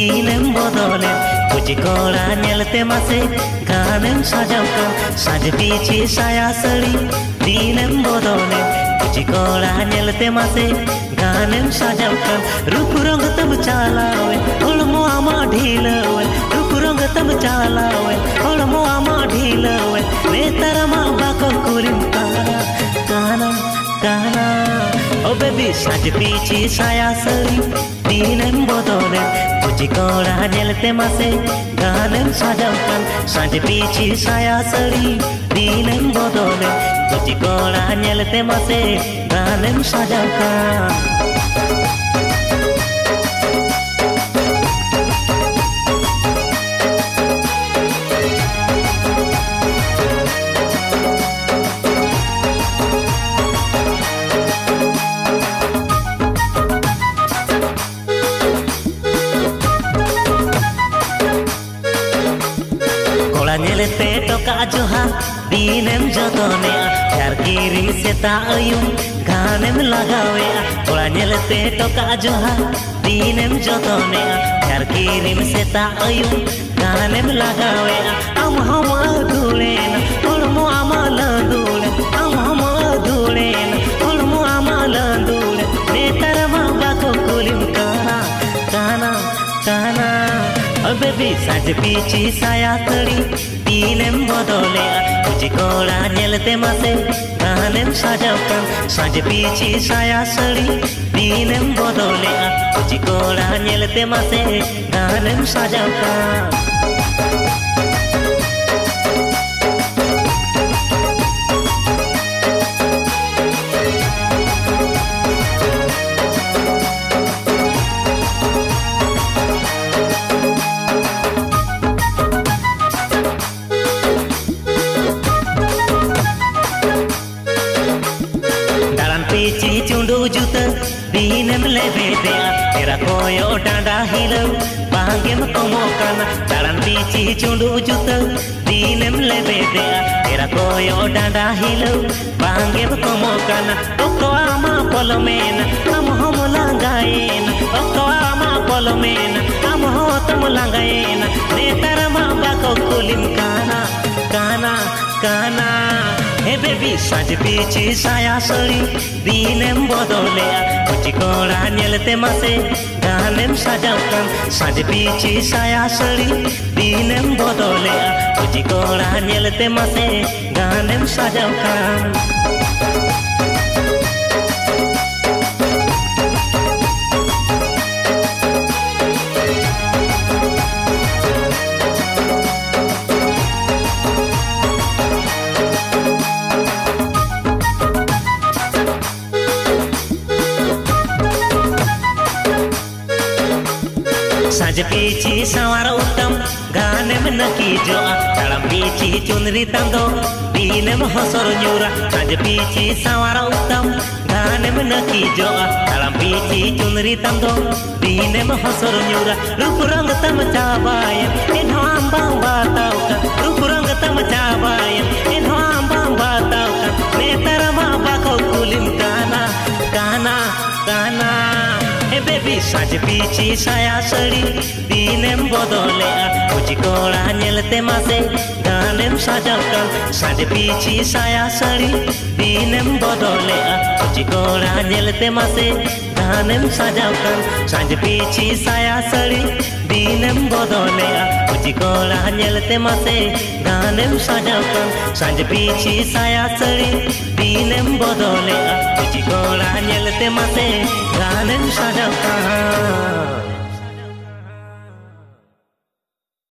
दिनेम बदले कुछ कोड़ा नेलते मासे गानेम सजावकान साज पीछे साया साड़ी दिनेम बदले कुछ कोड़ा नेलते मासे गानेम सजावकान रूप रंग तम चालावे होलमो आमा ढीलावे रूप रंग तम चालावे होलमो आमा ढीलावे नेतर मा बाको कुलिम काना काना काना ओ बेबी साज पीछे साया साड़ी दिनेम बदले कुछ कोड़ा नेलते मासे गानेम सजावकान साज पीछे साया साड़ी दिनेम बदले कुछ कोड़ा नेलते मासे गानेम सजावकान नेलते टोका जोहा दिनेम जतने यार किरिंग सेता अयुम गानेम लगावे कोड़ा नेलते टोका जोहा दिनेम जतने यार किरिंग सेता अयुम गानेम लगावे हम धुलेन होलमो आमा लंदुले हम धुलेन होलमो आमा लंदुले नेतर मा बाको कुलिम काना काना काना ओ बेबी साज पीछे साया साड़ी दिनेम बदले कुछ कोड़ा नेलते मासे गानेम सजावकान साज पीछे साया साड़ी दिनेम बदले कुछ कोड़ा नेलते मासे गानेम सजावकान पीछे चुंडू जूता दिनेम लेबे दिया तेरा कोयो डांडा हिलो बांगेम कमोकाना ताड़न पीछे चुंडू जूता दिनेम लेबे दिया तेरा कोयो डांडा हिलो बांगेम कमोकाना ओको आमा पलमेना हम लांगाएना ओको आमा पलमेना हम लांगाएना नेतर मा बाको कुलिम काना काना काना हे बेबी साज पीछे साया साड़ी दिनेम बदले कुछ कोड़ा नेलते मासे गानेम सजावकान साज पीछे साया साड़ी दिनेम बदले कुछ कोड़ा नेलते मासे गानेम सजावकान साज पीछे सवार उत्तम गानेम नकी जो ताड़म पीछे चुनरी तंदो दिनेम हसर न्यूरा साज पीछे सवार उत्तम गानेम नकी जो ताड़म पीछे चुनरी तंदो दिनेम हसर न्यूरा रूप रंग तम चाबायम इन्हो आंबां बाताव का रूप रंग तम चाबायम इन्हो आंबां बाताव का नेतर मा बाको कुलिम काना काना काना हे बेबी साज पीछे साया साड़ी दिनेम बदले कुछ कोड़ा नेलते मासे गानेम सजावकान साज पीछे साया साड़ी दिनेम बदले कुछ कोड़ा नेलते मासे गानेम सजावकान साज पीछे साया साड़ी दिनेम बदले कुछ कोड़ा नेलते मासे गानेम सजावकान साज पीछे साया साड़ी दिनेम बदले कुछ कोड़ा नेलते मासे गानेम सजावकान